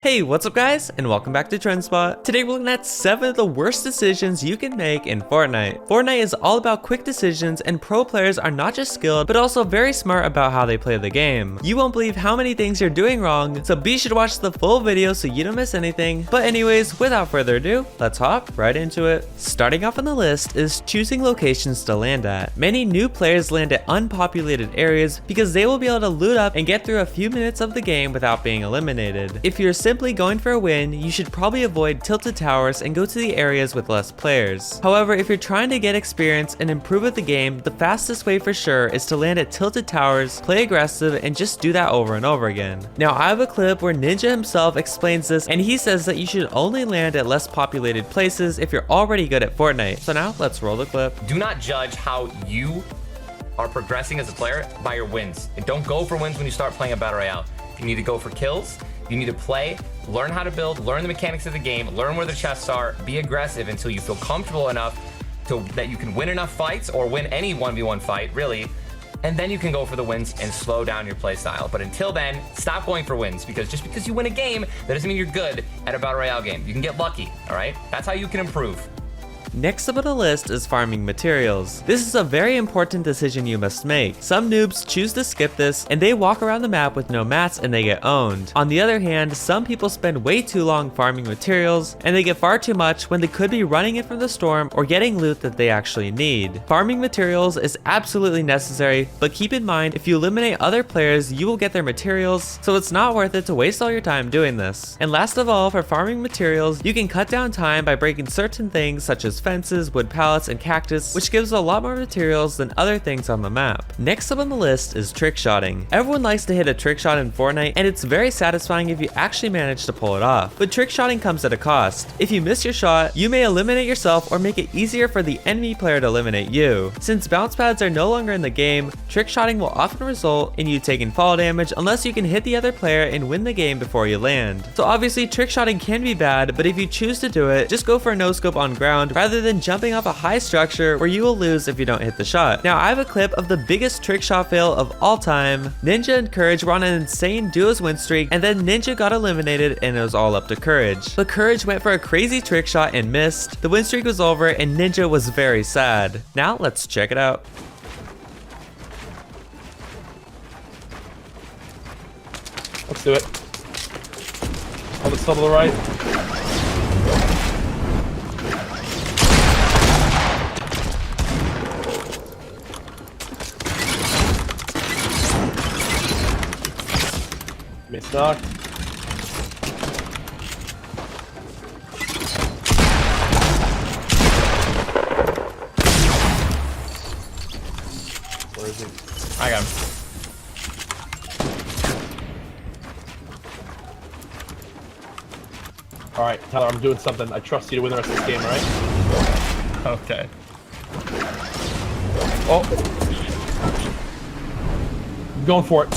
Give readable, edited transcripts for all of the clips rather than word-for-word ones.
Hey, what's up guys, and welcome back to TrendSpot. Today we're looking at 7 of the worst decisions you can make in Fortnite. Fortnite is all about quick decisions, and pro players are not just skilled, but also very smart about how they play the game. You won't believe how many things you're doing wrong, so be sure to watch the full video so you don't miss anything. But anyways, without further ado, let's hop right into it. Starting off on the list is choosing locations to land at. Many new players land at unpopulated areas because they will be able to loot up and get through a few minutes of the game without being eliminated. If you're simply going for a win, you should probably avoid tilted towers and go to the areas with less players. However, if you're trying to get experience and improve at the game, the fastest way for sure is to land at tilted towers, play aggressive, and just do that over and over again. Now, I have a clip where Ninja himself explains this, and he says that you should only land at less populated places if you're already good at Fortnite. So now, let's roll the clip. Do not judge how you are progressing as a player by your wins. And don't go for wins when you start playing a Battle Royale. You need to go for kills. You need to play, learn how to build, learn the mechanics of the game, learn where the chests are, be aggressive until you feel comfortable enough that you can win enough fights or win any 1v1 fight, really. And then you can go for the wins and slow down your play style. But until then, stop going for wins, because just because you win a game, that doesn't mean you're good at a Battle Royale game. You can get lucky, all right? That's how you can improve. Next up on the list is farming materials. This is a very important decision you must make. Some noobs choose to skip this and they walk around the map with no mats and they get owned. On the other hand, some people spend way too long farming materials and they get far too much when they could be running it from the storm or getting loot that they actually need. Farming materials is absolutely necessary, but keep in mind if you eliminate other players, you will get their materials, so it's not worth it to waste all your time doing this. And last of all, for farming materials, you can cut down time by breaking certain things such as fences, wood pallets, and cactus, which gives a lot more materials than other things on the map. Next up on the list is trickshotting. Everyone likes to hit a trick shot in Fortnite, and it's very satisfying if you actually manage to pull it off. But trickshotting comes at a cost. If you miss your shot, you may eliminate yourself or make it easier for the enemy player to eliminate you. Since bounce pads are no longer in the game, trickshotting will often result in you taking fall damage unless you can hit the other player and win the game before you land. So obviously trickshotting can be bad, but if you choose to do it, just go for a no scope on ground rather than jumping off a high structure where you will lose if you don't hit the shot. Now, I have a clip of the biggest trick shot fail of all time. Ninja and Courage were on an insane duos win streak, and then Ninja got eliminated and it was all up to Courage. But Courage went for a crazy trick shot and missed. The win streak was over and Ninja was very sad. Now, let's check it out. Let's do it. On the side of the right. Miss knock. Where is he? I got him. Alright, Tyler, I'm doing something. I trust you to win the rest of this game, alright? Okay. Oh. I'm going for it.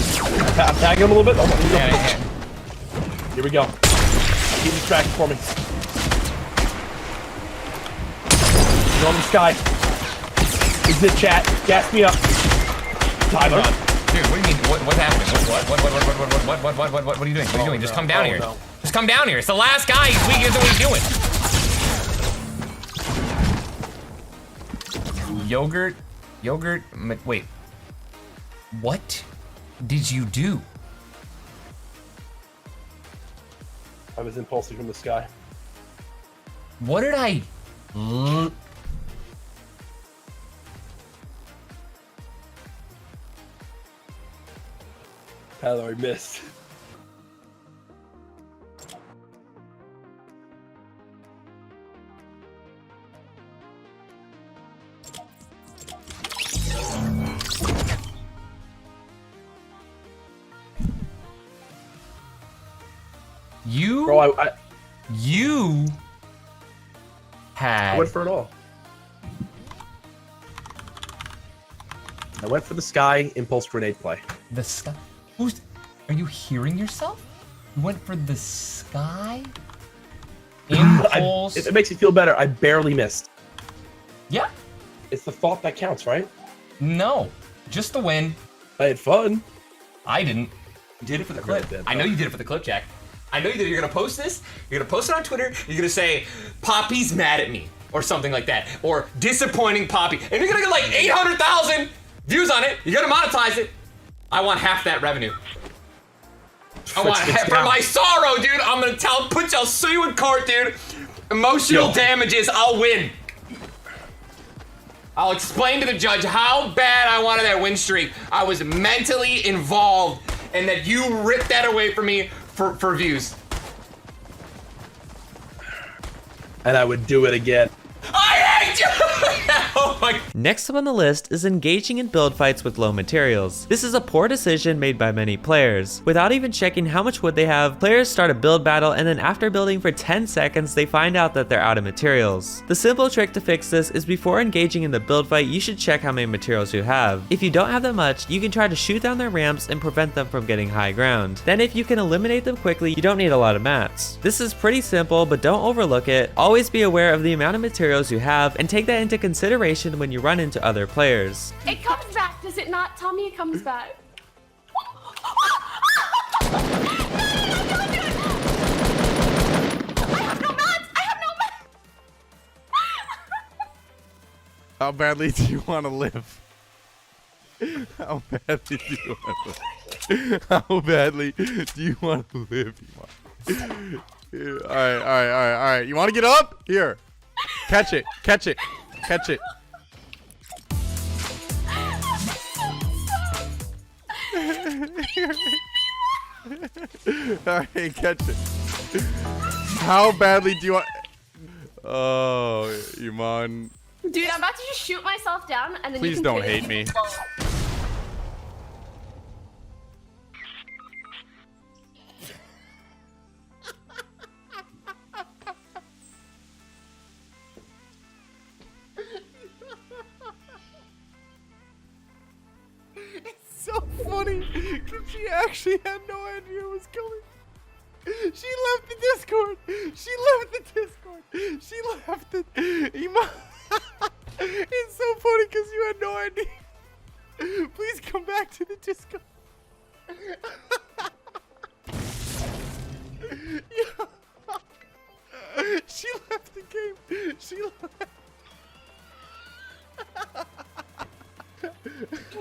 I'm tagging him a little bit. Oh, Yeah. here we go. Keep distracted for me. Go in the sky. Exit chat. Gas me up. Tyler. Dude, what do you mean? What's happening? What are you doing? What are you doing? Just come down here. No. Just come down here. It's the last guy. He's weak. He doesn't know what he's doing. Yogurt. Wait. What did you do? I was impulsive from the sky. What did I... Tyler, I missed. You... Bro, You... I went for it all. I went for the sky impulse grenade play. The sky... Who's... Are you hearing yourself? You went for the sky? Impulse... If it makes you feel better, I barely missed. Yeah. It's the thought that counts, right? No. Just the win. I had fun. I didn't. You did it for the clip. I know you did it for the clip, Jack. I know that you're gonna post this, you're gonna post it on Twitter, you're gonna say, Poppy's mad at me, or something like that, or disappointing Poppy, and you're gonna get like 800,000 views on it, you're gonna monetize it. I want half that revenue. I want half for my sorrow, dude. I'm gonna I'll sue you in court, dude. Emotional damages, I'll win. I'll explain to the judge how bad I wanted that win streak. I was mentally involved, and that you ripped that away from me for views. And I would do it again. I hate you! Oh my. Next up on the list is engaging in build fights with low materials. This is a poor decision made by many players. Without even checking how much wood they have, players start a build battle, and then after building for 10 seconds, they find out that they're out of materials. The simple trick to fix this is before engaging in the build fight, you should check how many materials you have. If you don't have that much, you can try to shoot down their ramps and prevent them from getting high ground. Then if you can eliminate them quickly, you don't need a lot of mats. This is pretty simple, but don't overlook it. Always be aware of the amount of materials you have and take that into consideration when you run into other players. It comes back, does it not? Tell me it comes back. I have no mats! I have no mats! How badly do you want to live? How badly do you want to live? How badly do you want to live? Alright. You want to get up? Here. Catch it. Catch it. Catch it. Alright, catch it. How badly do you want... Oh, Iman. Dude, I'm about to just shoot myself down and then Please you can don't hate me. It's so funny because she actually had no idea it was coming. She left the Discord. She left the Discord. She left it. Iman. It's so funny because you had no idea. Please come back to the Discord. Yeah. She left the game. She left.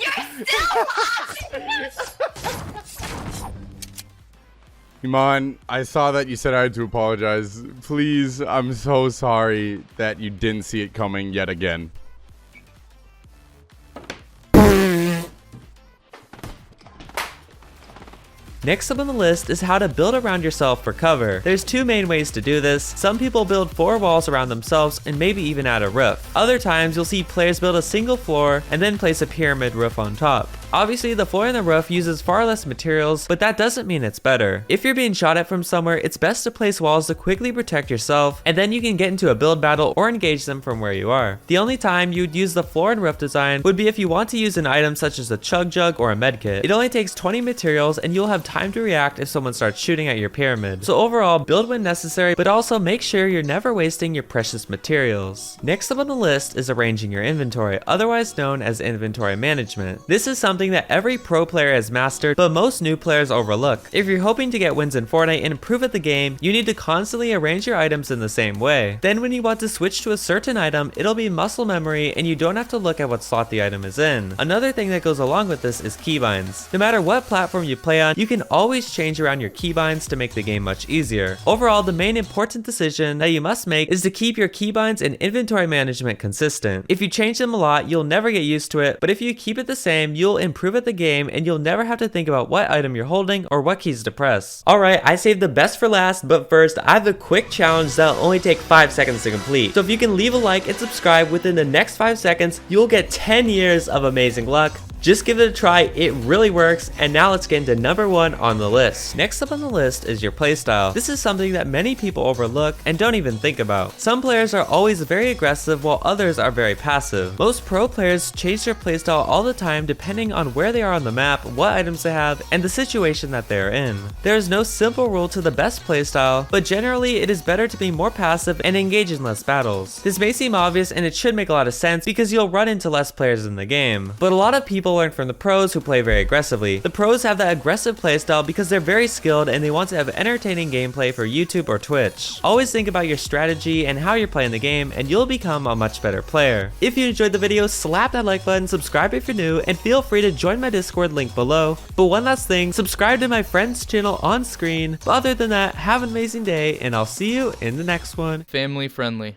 You're still Iman, I saw that you said I had to apologize. Please, I'm so sorry that you didn't see it coming yet again. Next up on the list is how to build around yourself for cover. There's two main ways to do this. Some people build 4 walls around themselves and maybe even add a roof. Other times you'll see players build a single floor and then place a pyramid roof on top. Obviously, the floor and the roof uses far less materials, but that doesn't mean it's better. If you're being shot at from somewhere, it's best to place walls to quickly protect yourself, and then you can get into a build battle or engage them from where you are. The only time you'd use the floor and roof design would be if you want to use an item such as a chug jug or a medkit. It only takes 20 materials and you'll have time to react if someone starts shooting at your pyramid. So overall, build when necessary, but also make sure you're never wasting your precious materials. Next up on the list is arranging your inventory, otherwise known as inventory management. This is something that every pro player has mastered, but most new players overlook. If you're hoping to get wins in Fortnite and improve at the game, you need to constantly arrange your items in the same way. Then when you want to switch to a certain item, it'll be muscle memory and you don't have to look at what slot the item is in. Another thing that goes along with this is keybinds. No matter what platform you play on, you can always change around your keybinds to make the game much easier. Overall, the main important decision that you must make is to keep your keybinds and inventory management consistent. If you change them a lot, you'll never get used to it, but if you keep it the same, you'll improve at the game and you'll never have to think about what item you're holding or what keys to press. Alright, I saved the best for last, but first, I have a quick challenge that'll only take 5 seconds to complete. So if you can leave a like and subscribe within the next 5 seconds, you'll get 10 years of amazing luck. Just give it a try, it really works, and now let's get into number 1 on the list. Next up on the list is your playstyle. This is something that many people overlook and don't even think about. Some players are always very aggressive while others are very passive. Most pro players change their playstyle all the time depending on where they are on the map, what items they have, and the situation that they are in. There is no simple rule to the best playstyle, but generally it is better to be more passive and engage in less battles. This may seem obvious and it should make a lot of sense because you'll run into less players in the game, but a lot of people people learn from the pros who play very aggressively. The pros have that aggressive playstyle because they're very skilled and they want to have entertaining gameplay for YouTube or Twitch. Always think about your strategy and how you're playing the game and you'll become a much better player. If you enjoyed the video, slap that like button, subscribe if you're new, and feel free to join my Discord link below. But one last thing, subscribe to my friend's channel on screen. But other than that, have an amazing day and I'll see you in the next one. Family friendly.